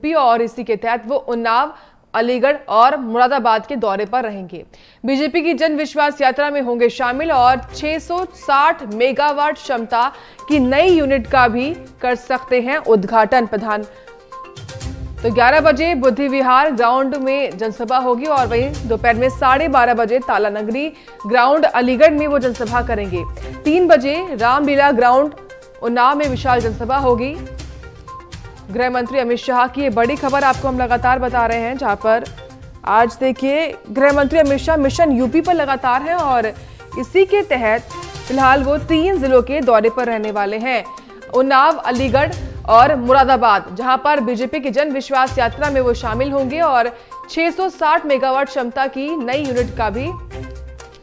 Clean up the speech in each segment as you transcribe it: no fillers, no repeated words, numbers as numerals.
और इसी के तहत वो उन्नाव, अलीगढ़ और मुरादाबाद के दौरे पर रहेंगे। बीजेपी की जन विश्वास यात्रा में होंगे शामिल और 660 मेगावाट क्षमता की नई यूनिट का भी कर सकते हैं उद्घाटन। प्रधान तो 11 बजे बुद्धि विहार ग्राउंड में जनसभा होगी और वहीं दोपहर में 12:30 बजे ताला नगरी ग्राउंड अलीगढ़ में वो जनसभा करेंगे। 3 बजे रामलीला ग्राउंड उन्नाव में विशाल जनसभा होगी। गृह मंत्री अमित शाह की ये बड़ी खबर आपको हम लगातार बता रहे हैं, जहां पर आज देखिए गृह मंत्री अमित शाह मिशन यूपी पर लगातार हैं और इसी के तहत फिलहाल वो 3 जिलों के दौरे पर रहने वाले हैं, उन्नाव, अलीगढ़ और मुरादाबाद, जहां पर बीजेपी की जन विश्वास यात्रा में वो शामिल होंगे और 660 मेगावाट क्षमता की नई यूनिट का भी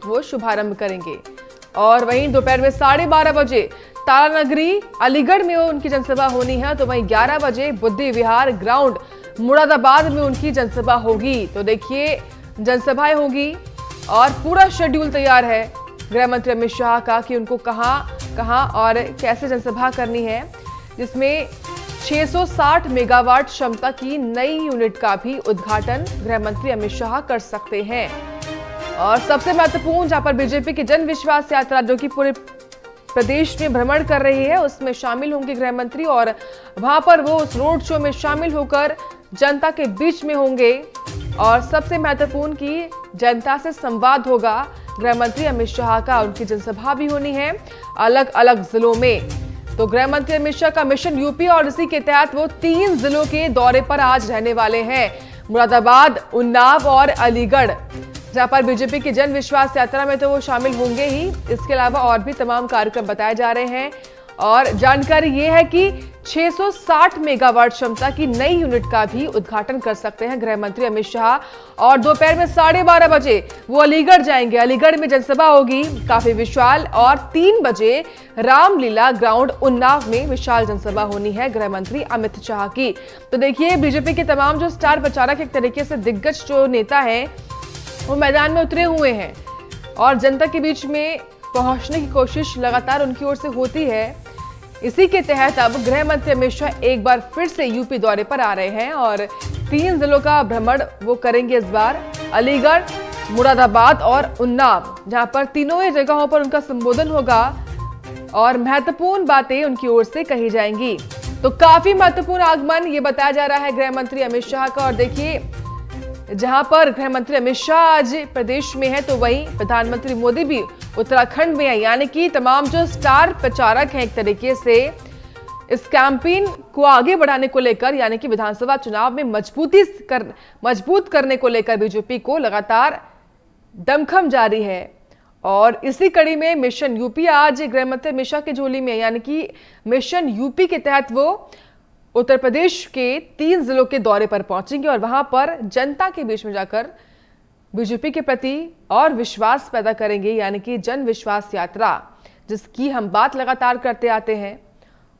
वो शुभारंभ करेंगे। और वहीं दोपहर में 12:30 बजे ताला नगरी अलीगढ़ में उनकी जनसभा होनी है, तो वहीं 11 बजे बुद्धि विहार ग्राउंड मुरादाबाद में उनकी जनसभा होगी। तो देखिए जनसभाएं होगी और पूरा शेड्यूल तैयार है गृह मंत्री अमित शाह का कि उनको कहां और कैसे जनसभा करनी है, जिसमें 660 मेगावाट क्षमता की नई यूनिट का भी उद्घाटन गृह मंत्री अमित शाह कर सकते हैं। और सबसे महत्वपूर्ण, जहां पर बीजेपी की जन विश्वास यात्रा जो कि पूरे प्रदेश में भ्रमण कर रही है, उसमें शामिल होंगे गृह मंत्री और वहां पर वो उस रोड शो में शामिल होकर जनता के बीच में होंगे। और सबसे महत्वपूर्ण कि जनता से संवाद होगा गृह मंत्री अमित शाह का। उनकी जनसभा भी होनी है अलग अलग जिलों में। तो गृह मंत्री अमित शाह का मिशन यूपी और इसी के तहत वो 3 जिलों के दौरे पर आज रहने वाले हैं, मुरादाबाद, उन्नाव और अलीगढ़, जहां पर बीजेपी की जन विश्वास यात्रा में तो वो शामिल होंगे ही। इसके अलावा और भी तमाम कार्यक्रम बताए जा रहे हैं और जानकारी ये है कि 660 मेगावाट क्षमता की नई यूनिट का भी उद्घाटन कर सकते हैं गृह मंत्री अमित शाह। और दोपहर में 12:30 बजे वो अलीगढ़ जाएंगे, अलीगढ़ में जनसभा होगी काफी विशाल। और 3 बजे रामलीला ग्राउंड उन्नाव में विशाल जनसभा होनी है गृह मंत्री अमित शाह की। तो देखिए बीजेपी के तमाम जो स्टार प्रचारक, एक तरीके से दिग्गज जो नेता है, वो मैदान में उतरे हुए हैं और जनता के बीच में पहुंचने की कोशिश लगातार उनकी ओर से होती है। इसी के तहत अब गृह मंत्री अमित शाह एक बार फिर से यूपी दौरे पर आ रहे हैं और 3 जिलों का भ्रमण वो करेंगे इस बार, अलीगढ़, मुरादाबाद और उन्नाव, जहां पर तीनों ही जगहों पर उनका संबोधन होगा और महत्वपूर्ण बातें उनकी ओर से कही जाएंगी। तो काफी महत्वपूर्ण आगमन ये बताया जा रहा है गृह मंत्री अमित शाह का। और देखिए जहां पर गृह मंत्री अमित शाह आज प्रदेश में है, तो वहीं प्रधानमंत्री मोदी भी उत्तराखंड में है, यानी कि तमाम जो स्टार प्रचारक हैं एक तरीके से इस कैंपेन को आगे बढ़ाने को लेकर, यानी कि विधानसभा चुनाव में मजबूत करने को लेकर बीजेपी को लगातार दमखम जारी है। और इसी कड़ी में मिशन यूपी आज गृह मंत्री अमित शाह की झोली में, यानी कि मिशन यूपी के तहत वो उत्तर प्रदेश के 3 जिलों के दौरे पर पहुंचेंगे और वहां पर जनता के बीच में जाकर बीजेपी के प्रति और विश्वास पैदा करेंगे, यानी कि जन विश्वास यात्रा जिसकी हम बात लगातार करते आते हैं,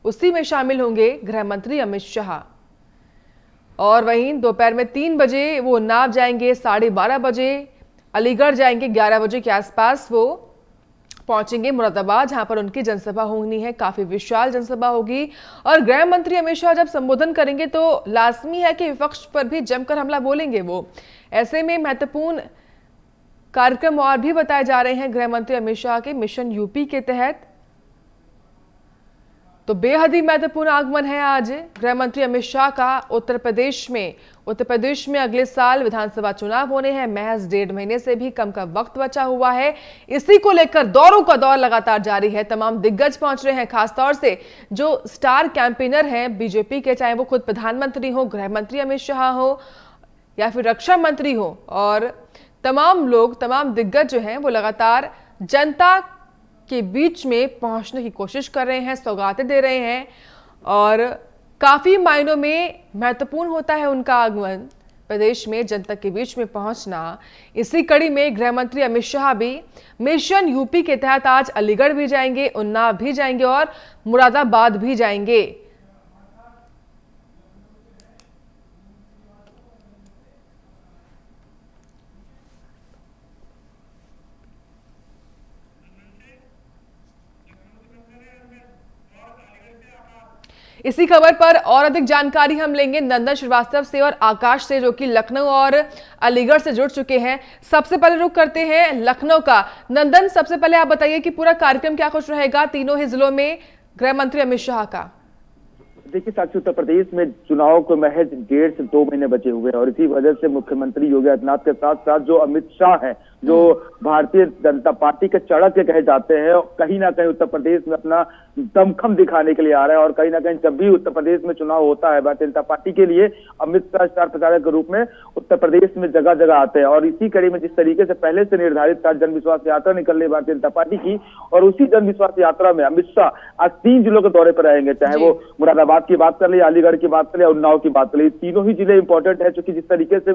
उसी में शामिल होंगे गृह मंत्री अमित शाह। और वहीं दोपहर में 3 बजे वो उन्नाव जाएंगे, 12:30 बजे अलीगढ़ जाएंगे, 11 बजे के आसपास वो पहुंचेंगे मुरादाबाद, जहां पर उनकी जनसभा होनी है, काफी विशाल जनसभा होगी। और गृह मंत्री अमित शाह जब संबोधन करेंगे तो लाजमी है कि विपक्ष पर भी जमकर हमला बोलेंगे वो। ऐसे में महत्वपूर्ण कार्यक्रम और भी बताए जा रहे हैं गृह मंत्री अमित शाह के मिशन यूपी के तहत। तो बेहद ही महत्वपूर्ण आगमन है आज गृह मंत्री अमित शाह का उत्तर प्रदेश में अगले साल विधानसभा चुनाव होने हैं, महज 1.5 महीने से भी कम का वक्त बचा हुआ है। इसी को लेकर दौरों का दौर लगातार जारी है, तमाम दिग्गज पहुंच रहे हैं, खासतौर से जो स्टार कैंपेनर हैं बीजेपी के, चाहे वो खुद प्रधानमंत्री हो, गृह मंत्री अमित शाह हो या फिर रक्षा मंत्री हो, और तमाम लोग, तमाम दिग्गज जो हैं वो लगातार जनता के बीच में पहुंचने की कोशिश कर रहे हैं, सौगातें दे रहे हैं और काफी मायनों में महत्वपूर्ण होता है उनका आगमन प्रदेश में, जनता के बीच में पहुंचना। इसी कड़ी में गृह मंत्री अमित शाह भी मिशन यूपी के तहत आज अलीगढ़ भी जाएंगे, उन्नाव भी जाएंगे और मुरादाबाद भी जाएंगे। इसी खबर पर और अधिक जानकारी हम लेंगे नंदन श्रीवास्तव से और आकाश से, जो कि लखनऊ और अलीगढ़ से जुड़ चुके हैं। सबसे पहले रुख करते हैं लखनऊ का। नंदन, सबसे पहले आप बताइए कि पूरा कार्यक्रम क्या कुछ रहेगा तीनों ही जिलों में गृह मंत्री अमित शाह का? देखिए साक्षी, उत्तर प्रदेश में चुनाव को महज 1.5 से 2 महीने बचे हुए हैं और इसी वजह से मुख्यमंत्री योगी आदित्यनाथ के साथ साथ जो अमित शाह हैं, जो भारतीय जनता पार्टी के चढ़क के कहे जाते हैं, कहीं ना कहीं उत्तर प्रदेश में अपना दमखम दिखाने के लिए आ रहे हैं। और कहीं ना कहीं जब भी उत्तर प्रदेश में चुनाव होता है भारतीय जनता पार्टी के लिए, अमित शाह स्टार प्रचारक के रूप में उत्तर प्रदेश में जगह जगह आते हैं। और इसी कड़ी में जिस तरीके से पहले से निर्धारित था जन विश्वास यात्रा निकल रही भारतीय जनता पार्टी की, और उसी जन विश्वास यात्रा में अमित शाह आज 3 जिलों के दौरे पर रहेंगे, चाहे वो मुरादाबाद की बात कर ले, अलीगढ़ की बात कर ले, उन्नाव की बात कर ले। तीनों ही जिले इंपॉर्टेंट है, क्योंकि जिस तरीके से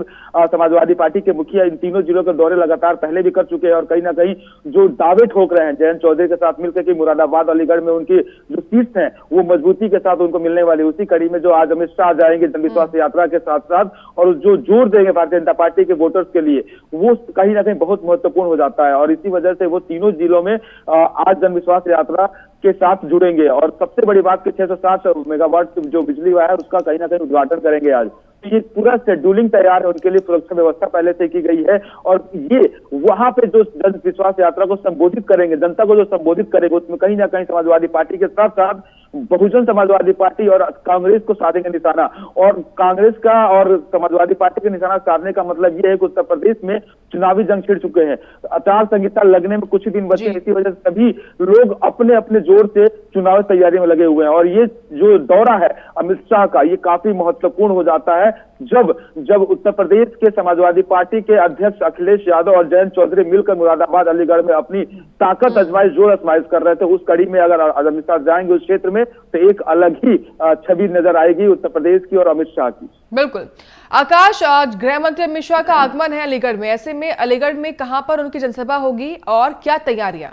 समाजवादी पार्टी के मुखिया इन तीनों जिलों के दौरे लगातार पहले भी कर चुके हैं और कहीं ना कहीं जो दावे ठोक रहे हैं जयंत चौधरी के साथ मिलकर कि मुरादाबाद अलीगढ़ में उनकी जो सीट्स हैं वो मजबूती के साथ उनको मिलने वाली, उसी कड़ी में जो आज अमित शाह जाएंगे जनविश्वास यात्रा के साथ साथ, और जो जोर देंगे भारतीय जनता पार्टी के वोटर्स के लिए, वो कहीं ना कहीं बहुत महत्वपूर्ण हो जाता है। और इसी वजह से वो तीनों जिलों में आज जनविश्वास यात्रा के साथ जुड़ेंगे। और सबसे बड़ी बात कि 660 मेगावाट जो बिजली हुआ है उसका कहीं ना कहीं उद्घाटन करेंगे आज। ये पूरा शेड्यूलिंग तैयार है उनके लिए, सुरक्षा व्यवस्था पहले से की गई है। और ये वहां पे जो जन विश्वास यात्रा को संबोधित करेंगे, जनता को जो संबोधित करेंगे, उसमें कहीं ना कहीं समाजवादी पार्टी के साथ साथ बहुजन समाजवादी पार्टी और कांग्रेस को साधेंगे निशाना। और कांग्रेस का और समाजवादी पार्टी के निशाना साधने का मतलब ये है कि उत्तर प्रदेश में चुनावी जंग छिड़ चुके हैं, आचार संहिता लगने में कुछ ही दिन बचे हैं। इसी वजह से सभी लोग अपने अपने जोर से चुनावी तैयारी में लगे हुए हैं। और ये जो दौरा है अमित शाह का, ये काफी महत्वपूर्ण हो जाता है जब उत्तर प्रदेश के समाजवादी पार्टी के अध्यक्ष अखिलेश यादव और जयंत चौधरी मिलकर मुरादाबाद अलीगढ़ में अपनी ताकत आजमाइश, जोर आजमाइश कर रहे थे। उस कड़ी में अगर अमित शाह जाएंगे उस क्षेत्र में तो एक अलग ही छवि नजर आएगी उत्तर प्रदेश की और अमित शाह की। बिल्कुल। आकाश, आज गृह मंत्री अमित शाह का आगमन है अलीगढ़ में, ऐसे में अलीगढ़ में कहां पर उनकी जनसभा होगी और क्या तैयारियां?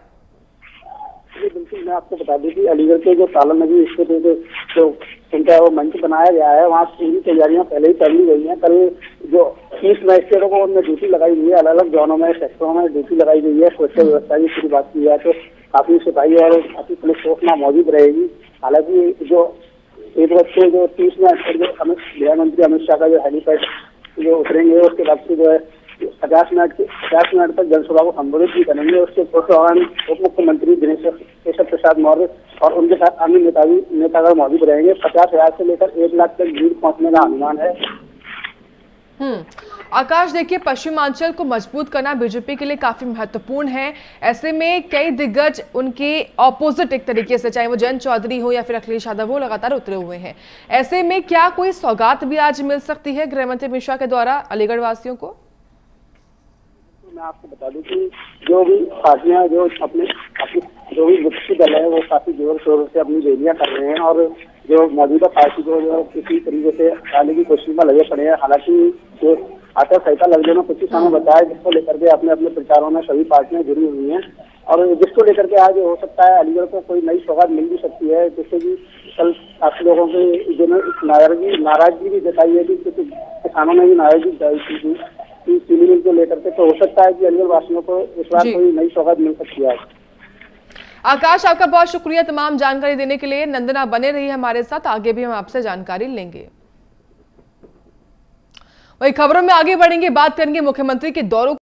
बिल्कुल, मैं आपको बता दूं कि अलीगढ़ के जो ताला नदी स्थित जो उनका वो मंच बनाया गया है, वहाँ पूरी तैयारियां पहले ही कर ली गई हैं। कल जो 30 मजिस्ट्रेटों को उनमें ड्यूटी लगाई गई है, अलग अलग जोनों में, सेक्टरों में ड्यूटी लगाई गई है। सुरक्षा व्यवस्था की पूरी बात की जाए तो काफी सिपाही और काफी पुलिस फोर्स में मौजूद रहेगी। हालांकि जो 1 बज के जो 30 मिनट पर जो गृह मंत्री अमित शाह का जो हेलीपैड जो उतरेंगे, उसके बाद से जो है 50 मिनट तक जनसभा को संबोधित भी करेंगे। उसके दौरान उप मुख्यमंत्री दिनेश केशव प्रसाद मौर्य और उनके साथ अन्य नेतागण मौजूद रहेंगे। 50,000 से लेकर 1 लाख तक भीड़ पहुंचने का अनुमान है। आकाश, देखिए पश्चिमांचल को मजबूत करना बीजेपी के लिए काफी महत्वपूर्ण है। ऐसे में कई दिग्गज उनके ऑपोजिट एक तरीके से, चाहे वो जयंत चौधरी हो या फिर अखिलेश यादव, वो लगातार उतरे हुए हैं। ऐसे में क्या कोई सौगात भी आज मिल सकती है गृह मंत्री अमित शाह के द्वारा अलीगढ़ वासियों को? मैं आपको बता दूं कि जो भी पार्टियां जो अपने जो भी विपक्षी दल है वो काफी जोर शोर से अपनी रैलियां कर रहे हैं और जो मौजूदा पार्टी को जो किसी तरीके से डालने की कोशिश में लगे पड़े हैं। हालांकि जो आचार संहिता लगने में कुछ ही समय बचा है, जिसको लेकर के अपने अपने प्रचारों में सभी पार्टियां जुड़ी हुई हैं और जिसको लेकर के आज हो सकता है अलीगढ़ को कोई नई सौगात मिल भी सकती है। जैसे कि कल काफी लोगों के जो नाराजगी भी जताई है कि किसानों ने भी नाराजगी जताई थी चीनी मिल को लेकर के, तो हो सकता है कि अलीगढ़ वासियों को इस बार कोई नई सौगात मिल सकती है। आकाश, आपका बहुत शुक्रिया तमाम जानकारी देने के लिए। नंदन, आप बने रहिए हमारे साथ, आगे भी हम आपसे जानकारी लेंगे। वही खबरों में आगे बढ़ेंगे, बात करेंगे मुख्यमंत्री के दौरों